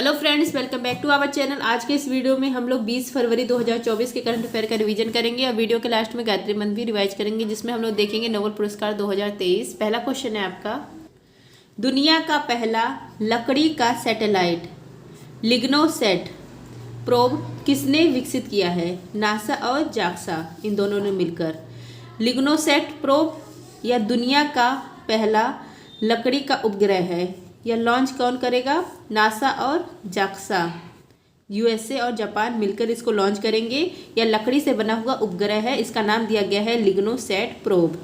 Hello friends, welcome back to our channel. आज के इस वीडियो में हम लोग 20 फरवरी 2024 के करंट अफेयर का रिवीजन करेंगे और वीडियो के लास्ट में गायत्री मंत्र भी रिवाइज करेंगे, जिसमें हम लोग देखेंगे नोबेल पुरस्कार 2023। पहला क्वेश्चन है आपका, दुनिया का पहला लकड़ी का सैटेलाइट लिग्नोसैट प्रोब किसने विकसित किया है? नासा और जाक्सा इन दोनों ने मिलकर। लिग्नोसैट प्रोब या दुनिया का पहला लकड़ी का उपग्रह है, यह लॉन्च कौन करेगा? नासा और जाक्सा, यूएसए और जापान मिलकर इसको लॉन्च करेंगे। यह लकड़ी से बना हुआ उपग्रह है, इसका नाम दिया गया है लिग्नोसैट प्रोब।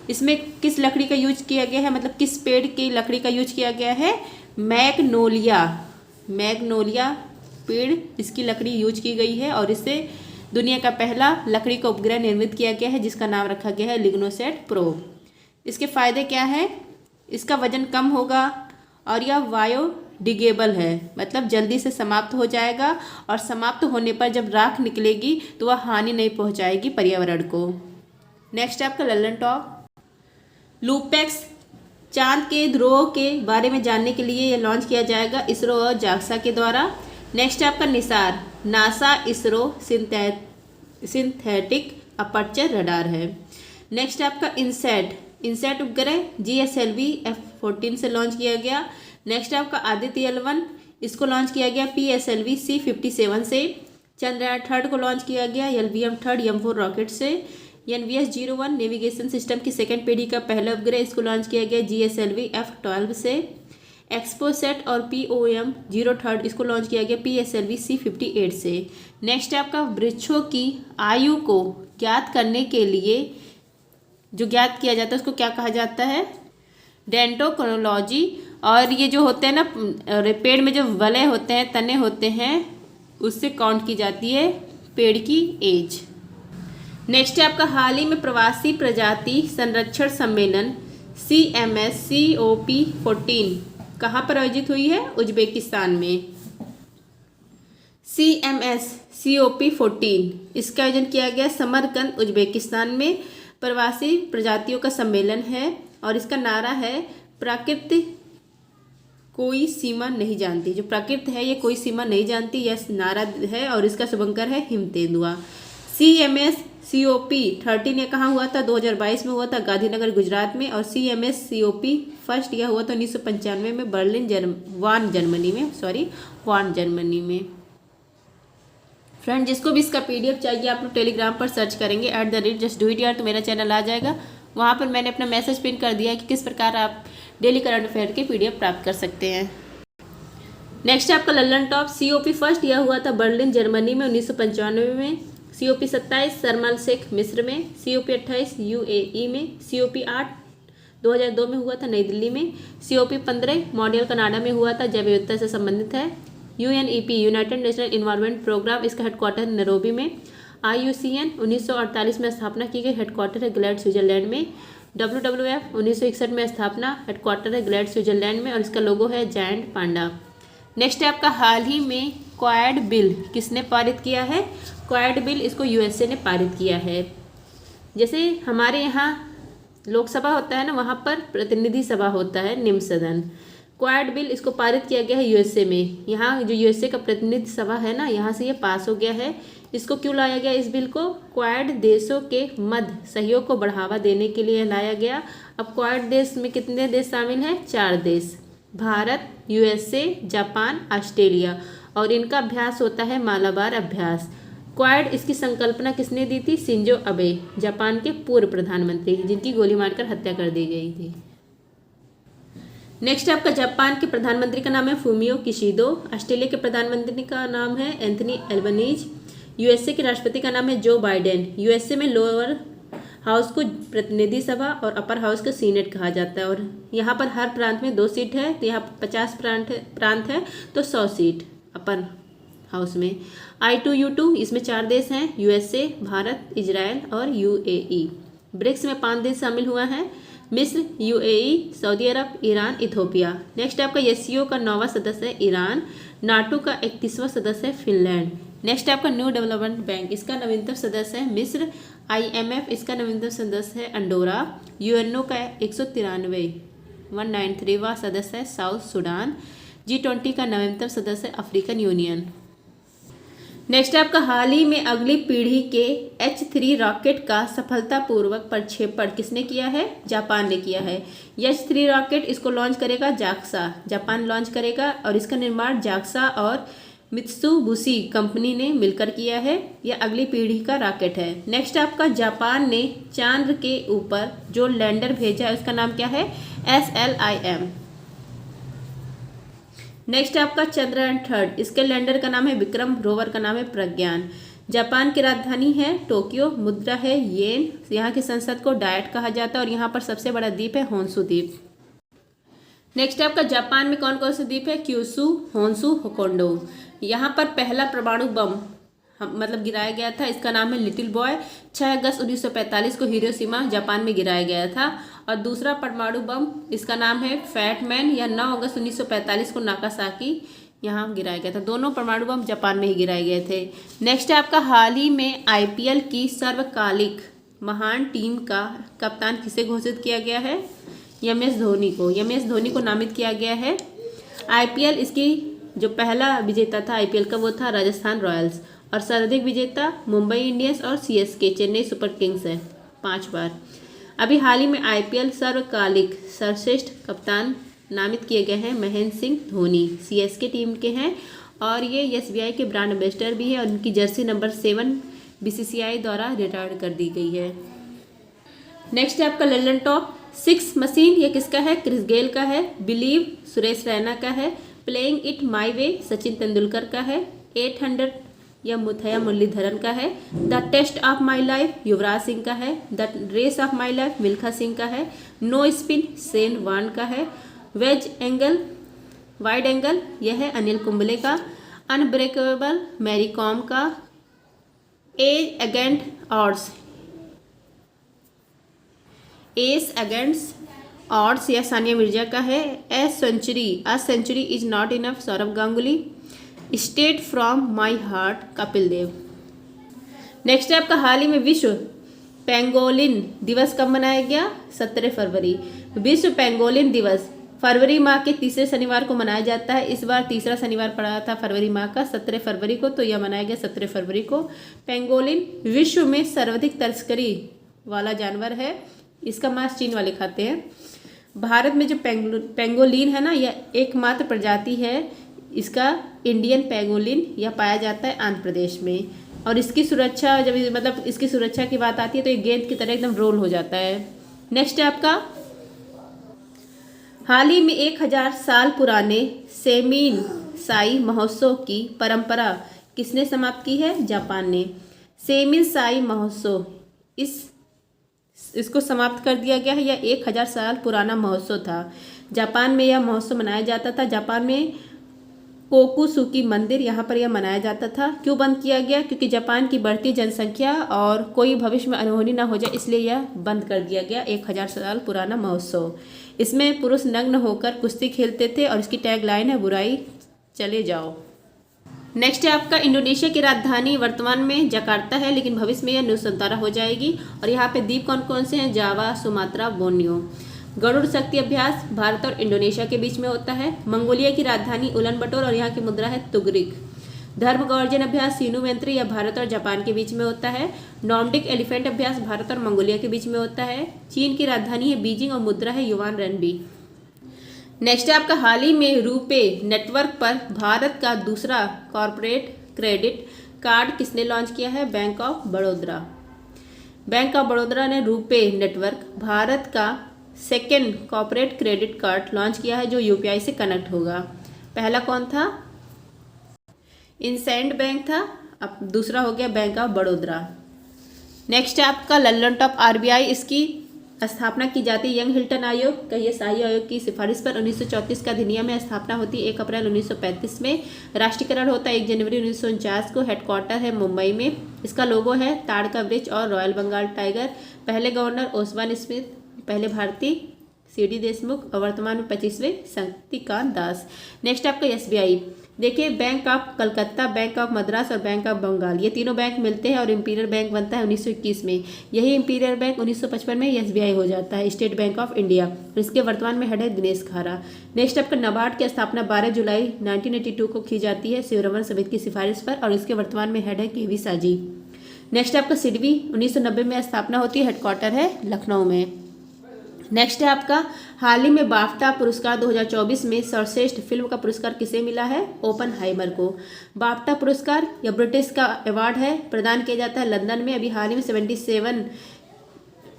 इसमें किस लकड़ी का यूज किया गया है, मतलब किस पेड़ की लकड़ी का यूज किया गया है? मैग्नोलिया पेड़, इसकी लकड़ी यूज की गई है और इससे दुनिया का पहला लकड़ी का उपग्रह निर्मित किया गया है, जिसका नाम रखा गया है लिग्नोसैट प्रोब। इसके फायदे क्या है? इसका वजन कम होगा और यह बायोडिग्रेडेबल है, मतलब जल्दी से समाप्त हो जाएगा और समाप्त होने पर जब राख निकलेगी तो वह हानि नहीं पहुंचाएगी पर्यावरण को। नेक्स्ट है आपका ललन टॉप। लूपेक्स चांद के ध्रुवों के बारे में जानने के लिए यह लॉन्च किया जाएगा इसरो और जाक्सा के द्वारा। नेक्स्ट है आपका Nisar, NASA ISRO synthetic aperture radar है। नेक्स्ट है आपका इनसैट उपग्रह GSLV F-14 से लॉन्च किया गया। नेक्स्ट है आपका आदित्य L1, इसको लॉन्च किया गया PSLV C-57 से। चंद्रयान 3 को लॉन्च किया गया LVM 3 M4 रॉकेट से। NVS-01 नेविगेशन सिस्टम की सेकेंड पीढ़ी का पहला उपग्रह, इसको लॉन्च किया गया GSLV F-12 से। एक्सपोसेट और POM-03 इसको लॉन्च किया गया PSLV C-58 से। नेक्स्ट है आपका वृक्षों की आयु को ज्ञात करने के लिए जो ज्ञात किया जाता है उसको क्या कहा जाता है? डेंटोक्रोनोलॉजी। और ये जो होते हैं ना, पेड़ में जो वलय होते हैं, तने होते हैं, उससे काउंट की जाती है पेड़ की एज। नेक्स्ट है आपका हाल ही में प्रवासी प्रजाति संरक्षण सम्मेलन CMS COP14 कहाँ पर आयोजित हुई है? उज्बेकिस्तान में। CMS COP14 इसका आयोजन किया गया समरकंद उज्बेकिस्तान में। प्रवासी प्रजातियों का सम्मेलन है और इसका नारा है प्रकृति कोई सीमा नहीं जानती। जो प्रकृति है ये कोई सीमा नहीं जानती, यह नारा है और इसका शुभंकर है हिमतेंदुआ। CMS COP13 ये कहाँ हुआ था? 2022 में हुआ था गांधीनगर गुजरात में। और CMS COP फर्स्ट यह हुआ था 1995 में बर्लिन वान जर्मनी में। फ्रेंड, जिसको भी इसका PDF चाहिए आप लोग टेलीग्राम पर सर्च करेंगे @justdoityar, तो मेरा चैनल आ जाएगा। वहाँ पर मैंने अपना मैसेज पिन कर दिया है कि किस प्रकार आप डेली करंट अफेयर के PDF प्राप्त कर सकते हैं। नेक्स्ट है आपका ललन टॉप। COP फर्स्ट यह हुआ था बर्लिन जर्मनी में 1995 में। COP 27 शर्म एल शेख मिस्र में। COP 28 UAE में। COP 8 2002 में हुआ था नई दिल्ली में। COP 15 मॉन्ट्रियल कनाडा में हुआ था, जैव विविधता से संबंधित है। UNEP United National Environment Programme, इसका हेडक्वार्टर नैरोबी में। IUCN 1948 में स्थापना की गई, हेडक्वार्टर है ग्लैड स्विट्जरलैंड में। WWF 1961 में स्थापना, हेडक्वार्टर है ग्लैड स्विट्जरलैंड में और इसका लोगो है जायंट पांडा। नेक्स्ट है आपका हाल ही में क्वाड बिल किसने पारित किया है? क्वाड बिल इसको USA ने पारित किया है। जैसे हमारे यहाँ लोकसभा होता है ना, वहाँ पर प्रतिनिधि सभा होता है, निम्न सदन। क्वाड बिल इसको पारित किया गया है USA में। यहाँ जो USA का प्रतिनिधि सभा है ना, यहाँ से ये पास हो गया है। इसको क्यों लाया गया इस बिल को? क्वाड देशों के मध्य सहयोग को बढ़ावा देने के लिए लाया गया। अब क्वाड देश में कितने देश शामिल हैं? 4 देश, भारत, USA, जापान, ऑस्ट्रेलिया, और इनका अभ्यास होता है मालाबार अभ्यास। क्वाड इसकी संकल्पना किसने दी थी? शिंजो अबे, जापान के पूर्व प्रधानमंत्री, जिनकी गोली मारकर हत्या कर दी गई थी। नेक्स्ट आपका जापान के प्रधानमंत्री का नाम है फूमियो किशिदो। ऑस्ट्रेलिया के प्रधानमंत्री का नाम है एंथनी एल्बनीज। USA के राष्ट्रपति का नाम है जो बाइडेन। USA में लोअर हाउस को प्रतिनिधि सभा और अपर हाउस को सीनेट कहा जाता है। और यहाँ पर हर प्रांत में 2 सीट है, तो यहाँ 50 प्रांत है तो 100 सीट अपर हाउस में। I2U2 इसमें 4 देश हैं, USA, भारत, इजराइल और UAE। ब्रिक्स में 5 देश शामिल हुआ है, मिस्र, UAE, सऊदी अरब, ईरान, इथोपिया। नेक्स्ट आपका SCO का 9वां सदस्य है ईरान। नाटो का 31वां सदस्य है फिनलैंड। नेक्स्ट आपका न्यू डेवलपमेंट बैंक, इसका नवीनतम सदस्य है मिस्र। IMF इसका नवीनतम सदस्य है अंडोरा। UNO का 193वां सदस्य है साउथ सूडान। G20 का नवीनतम सदस्य अफ्रीकन यूनियन। नेक्स्ट है आपका हाल ही में अगली पीढ़ी के H3 रॉकेट का सफलतापूर्वक प्रक्षेपण किसने किया है? जापान ने किया है। H3 रॉकेट इसको लॉन्च करेगा जाक्सा, जापान लॉन्च करेगा और इसका निर्माण जाक्सा और मित्सुबिशी कंपनी ने मिलकर किया है। यह अगली पीढ़ी का रॉकेट है। नेक्स्ट आपका जापान ने चांद के ऊपर जो लैंडर भेजा है उसका नाम क्या है? SLIM। नेक्स्ट आपका चंद्रयान 3, इसके लैंडर का नाम है विक्रम, रोवर का नाम है प्रज्ञान। जापान की राजधानी है टोक्यो, मुद्रा है येन, यहाँ की संसद को डायट कहा जाता है और यहाँ पर सबसे बड़ा द्वीप है होन्शु द्वीप। नेक्स्ट आपका जापान में कौन कौन से द्वीप है? Kyushu, Honshu, Hokkaido. यहाँ पर पहला परमाणु बम मतलब गिराया गया था, इसका नाम है लिटिल बॉय। 6 अगस्त 1945 को हिरोशिमा जापान में गिराया गया था। और दूसरा परमाणु बम इसका नाम है फैट मैन, या 9 अगस्त 1945 को नागासाकी यहाँ गिराया गया था। दोनों परमाणु बम जापान में ही गिराए गए थे। नेक्स्ट है आपका हाल ही में IPL की सर्वकालिक महान टीम का कप्तान किसे घोषित किया गया है? MS धोनी को। MS धोनी को नामित किया गया है। IPL इसकी जो पहला विजेता था IPL का वो था राजस्थान रॉयल्स, और सर्वाधिक विजेता मुंबई इंडियंस और CSK चेन्नई सुपर किंग्स है 5 बार। अभी हाल ही में IPL सर्वकालिक सर्वश्रेष्ठ कप्तान नामित किए गए हैं महेंद्र सिंह धोनी, CSK टीम के हैं और ये SBI के ब्रांड एम्बेसडर भी है और उनकी जर्सी नंबर 7 BCCI द्वारा रिटायर्ड कर दी गई है। नेक्स्ट है आपका लंदन टॉप 6 मशीन, ये किसका है? क्रिस गेल का है। बिलीव सुरेश रैना का है। Playing it my way Sachin Tendulkar का है। 800 यह मुथैया मुरलीधरन का है। The test of my life Yuvraj Singh का है। The race of my life Milkha Singh का है। नो स्पिन शेन वॉर्न का है। वेज एंगल वाइड एंगल यह है अनिल कुंबले का। अनब्रेकेबल मैरी कॉम का। एज अगेंस्ट ऑड्स या सानिया मिर्जा का है। A century is not enough Sourav Ganguly. Straight from my heart Kapil Dev. Next है आपका हाल ही में विश्व पेंगोलिन दिवस कब मनाया गया? 17 फरवरी। विश्व पेंगोलिन दिवस फरवरी माह के तीसरे शनिवार को मनाया जाता है। इस बार तीसरा शनिवार पड़ा था फरवरी माह का 17 फरवरी को, तो यह मनाया गया 17 फरवरी को। पेंगोलिन विश्व में सर्वाधिक तस्करी वाला जानवर है। इसका मांस चीन वाले खाते हैं। भारत में जो पेंगोलिन है ना, यह एकमात्र प्रजाति है। इसका इंडियन पेंगोलिन यह पाया जाता है आंध्र प्रदेश में। और इसकी सुरक्षा जब मतलब इसकी सुरक्षा की बात आती है तो ये गेंद की तरह एकदम रोल हो जाता है। नेक्स्ट है आपका हाल ही में 1000 साल पुराने सेमीन साई महोत्सव की परंपरा किसने समाप्त की है? जापान ने। सेमीन साई महोत्सव इसको समाप्त कर दिया गया है। यह 1000 साल पुराना महोत्सव था। जापान में यह महोत्सव मनाया जाता था। जापान में कोकुसुकी मंदिर यहाँ पर यह मनाया जाता था। क्यों बंद किया गया? क्योंकि जापान की बढ़ती जनसंख्या और कोई भविष्य में अनहोनी ना हो जाए, इसलिए यह बंद कर दिया गया 1000 साल पुराना महोत्सव। इसमें पुरुष नग्न होकर कुश्ती खेलते थे और इसकी टैग लाइन है बुराई चले जाओ। नेक्स्ट है आपका इंडोनेशिया की राजधानी वर्तमान में जकार्ता है, लेकिन भविष्य में यह नुसंतारा हो जाएगी। और यहाँ पे द्वीप कौन कौन से हैं? जावा, सुमात्रा, बोर्नियो। गरुड़ शक्ति अभ्यास भारत और इंडोनेशिया के बीच में होता है। मंगोलिया की राजधानी उलानबटोर और यहाँ की मुद्रा है तुगरिक। धर्म गौर्जन अभ्यास सीनु वेंत्री यह भारत और जापान के बीच में होता है। नॉर्डिक एलिफेंट अभ्यास भारत और मंगोलिया के बीच में होता है। चीन की राजधानी है बीजिंग और मुद्रा है युवान रेनबी। नेक्स्ट है आपका हाल ही में रूपे नेटवर्क पर भारत का दूसरा कॉरपोरेट क्रेडिट कार्ड किसने लॉन्च किया है? Bank of Baroda. Bank of Baroda ने रूपे नेटवर्क भारत का second corporate credit card launch किया है जो UPI से कनेक्ट होगा। पहला कौन था? इंसेंड बैंक था, अब दूसरा हो गया बैंक ऑफ बड़ौदा। नेक्स्ट है आपका लंदन टॉप RBI, इसकी स्थापना की जाती है यंग हिल्टन आयोग का, यह शाही आयोग की सिफारिश पर 1934 का अधिनियम में स्थापना होती है 1 अप्रैल 1935 में। राष्ट्रीयकरण होता है 1 जनवरी 1949 को। हेडक्वार्टर है मुंबई में। इसका लोगो है ताड़ का वृक्ष और रॉयल बंगाल टाइगर। पहले गवर्नर ओसवान स्मिथ, पहले भारतीय CD देशमुख और वर्तमान में 25वें शक्तिकांत दास। नेक्स्ट आपका SBI देखिए, bank of Calcutta, bank of Madras और बैंक ऑफ बंगाल, ये तीनों बैंक मिलते हैं और इंपीरियल बैंक बनता है 1921 में। यही इंपीरियल बैंक 1955 में SBI हो जाता है, स्टेट बैंक ऑफ इंडिया। और इसके वर्तमान में हेड है दिनेश खारा। नेक्स्ट आपका नाबार्ड की स्थापना 12 जुलाई 1982 को की जाती है शिवरमन समिति की सिफारिश पर, और इसके वर्तमान में हेड है KV साजी। नेक्स्ट आपका सिडबी 1990 में स्थापना होती है, हेडक्वार्टर है लखनऊ में। नेक्स्ट है आपका हाल ही में बाफ्टा पुरस्कार 2024 में सर्वश्रेष्ठ फिल्म का पुरस्कार किसे मिला है? ओपनहाइमर को। बाफ्टा पुरस्कार या ब्रिटिश का अवार्ड है, प्रदान किया जाता है लंदन में। अभी हाल ही में 77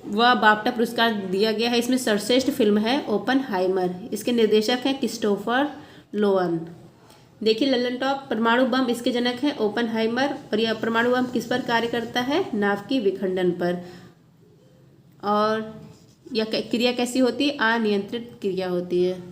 वह बाफ्टा पुरस्कार दिया गया है। इसमें सर्वश्रेष्ठ फिल्म है ओपनहाइमर। इसके निर्देशक हैं क्रिस्टोफर लोअन। देखिए, ललन टॉप परमाणु बम इसके जनक हैं ओपनहाइमर। और यह परमाणु बम किस पर कार्य करता है? नाव की विखंडन पर। और यह क्रिया कैसी होती है? अनियंत्रित क्रिया होती है।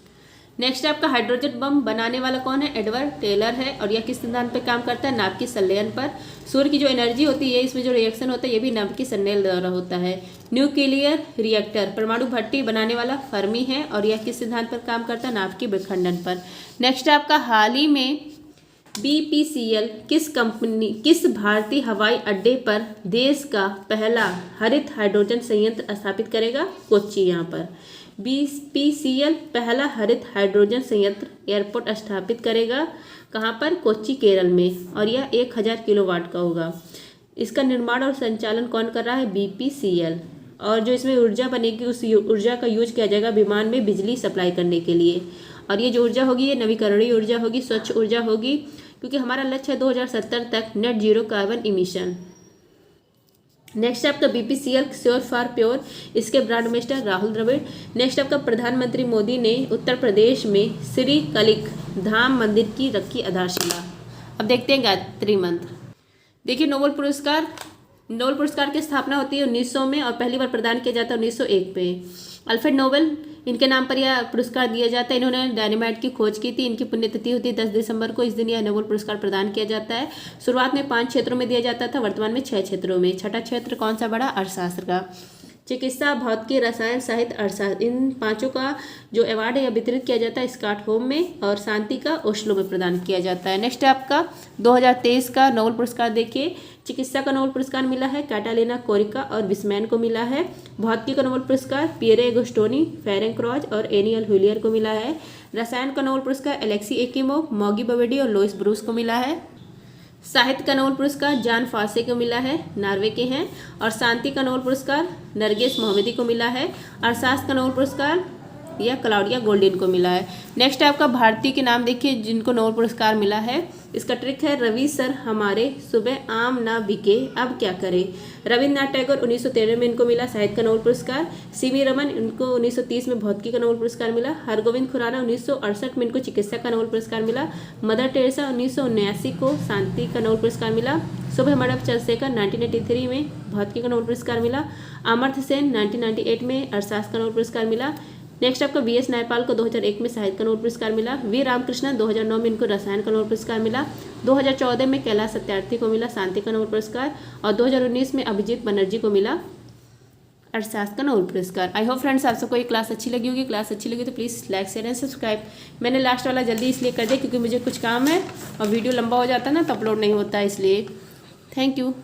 नेक्स्ट आपका हाइड्रोजन बम बनाने वाला कौन है? एडवर्ड टेलर है। और यह किस सिद्धांत पर काम करता है? नाभिकीय संलयन पर। सूर्य की जो एनर्जी होती है, इसमें जो रिएक्शन होता है, ये भी नाभिकीय संलयन द्वारा होता है। न्यूक्लियर रिएक्टर परमाणु भट्टी बनाने वाला फर्मी है। और यह किस सिद्धांत पर काम करता है? नाभिकीय विखंडन पर। नेक्स्ट आपका हाल ही में BPCL किस भारतीय हवाई अड्डे पर देश का पहला हरित हाइड्रोजन संयंत्र स्थापित करेगा? कोच्चि। यहाँ पर BPCL पहला हरित हाइड्रोजन संयंत्र एयरपोर्ट स्थापित करेगा। कहाँ पर? कोच्चि, केरल में। और यह 1000 किलोवाट का होगा। इसका निर्माण और संचालन कौन कर रहा है? BPCL। और जो इसमें ऊर्जा बनेगी, उस ऊर्जा का यूज किया जाएगा विमान में बिजली सप्लाई करने के लिए। और ये जो ऊर्जा होगी, ये नवीकरणीय ऊर्जा होगी, स्वच्छ ऊर्जा होगी, क्योंकि हमारा लक्ष्य है 2070 तक net zero carbon emission. Next आपका BPCL श्योर फॉर प्योर, इसके brand ambassador Rahul Dravid. Next आपका प्रधानमंत्री मोदी ने उत्तर प्रदेश में श्री कलिक धाम मंदिर की रखी आधारशिला। अब देखते हैं गायत्री मंत्र। देखिए, नोबेल पुरस्कार की स्थापना होती है 1900 में और पहली बार प्रदान किया जाता है 1901 में। अल्फ्रेड नोबेल, इनके नाम पर यह पुरस्कार दिया जाता है। इन्होंने डायनामाइट की खोज की थी। इनकी पुण्यतिथि होती है 10 दिसंबर को। इस दिन यह नोबेल पुरस्कार प्रदान किया जाता है। शुरुआत में 5 क्षेत्रों में दिया जाता था, वर्तमान में 6 क्षेत्रों में। छठा क्षेत्र कौन सा बड़ा? अर्थशास्त्र का। चिकित्सा, भौतिकी, रसायन, साहित्य, अर्थशास्त्र, इन पांचों का जो अवार्ड है यह वितरित किया जाता है स्टॉकहोम में, और शांति का ओस्लो में प्रदान किया जाता है। नेक्स्ट आपका 2023 का नोबेल पुरस्कार देखिए। चिकित्सा का नोबेल पुरस्कार मिला है कैटालिना कोरिका और विस्मैन को मिला है। भौतिकी का नोबेल पुरस्कार पियरे एगोस्टोनी, फेरेंक्रोज और एनियल हुलियर को मिला है। रसायन का नोबेल पुरस्कार एलेक्सी एकिमोव, मॉगी बवेडी और लोइस ब्रूस को मिला है। साहित्य का नोबेल पुरस्कार जान फासे को मिला है, नॉर्वे के हैं। और शांति का नोबेल पुरस्कार नरगिस मोहम्मदी को मिला है। अर्थशास्त्र का नोबेल पुरस्कार यह क्लाउडिया गोल्डिन को मिला है। नेक्स्ट आपका भारतीय के नाम देखिए जिनको नोबेल पुरस्कार मिला है। इसका ट्रिक है रवि सर हमारे सुबह आम ना बिके अब क्या करें। रविन्द्रनाथ टैगोर 1913 में इनको मिला साहित्य का नोबेल पुरस्कार। CV रमन, इनको 1930 में भौतिकी का नोबेल पुरस्कार मिला। हरगोविंद खुराना 1968 में इनको चिकित्सा का नोबेल पुरस्कार मिला। मदर टेरेसा 1979 को शांति का नोबेल पुरस्कार मिला। सुब्रमण्यम चंद्रशेखर 1983 में भौतिकी का नोबेल पुरस्कार मिला। अमर्त्य सेन 1998 में अर्थशास्त्र का नोबेल पुरस्कार मिला। नेक्स्ट आपका BS नायपाल को 2001 में साहित्य का नोबेल पुरस्कार मिला। V रामकृष्णन 2009 में इनको रसायन का नोबेल पुरस्कार मिला। 2014 में कैलाश सत्यार्थी को मिला शांति का नोबेल पुरस्कार। और 2019 में अभिजीत बनर्जी को मिला अर्थशास्त्र का नोबेल पुरस्कार। आई होप फ्रेंड्स आप सबको ये क्लास अच्छी लगी होगी। क्लास अच्छी लगी तो please like share and subscribe. मैंने लास्ट वाला जल्दी इसलिए कर दिया क्योंकि मुझे कुछ काम है और वीडियो लंबा हो जाता है ना तो अपलोड नहीं होता है, इसलिए थैंक यू।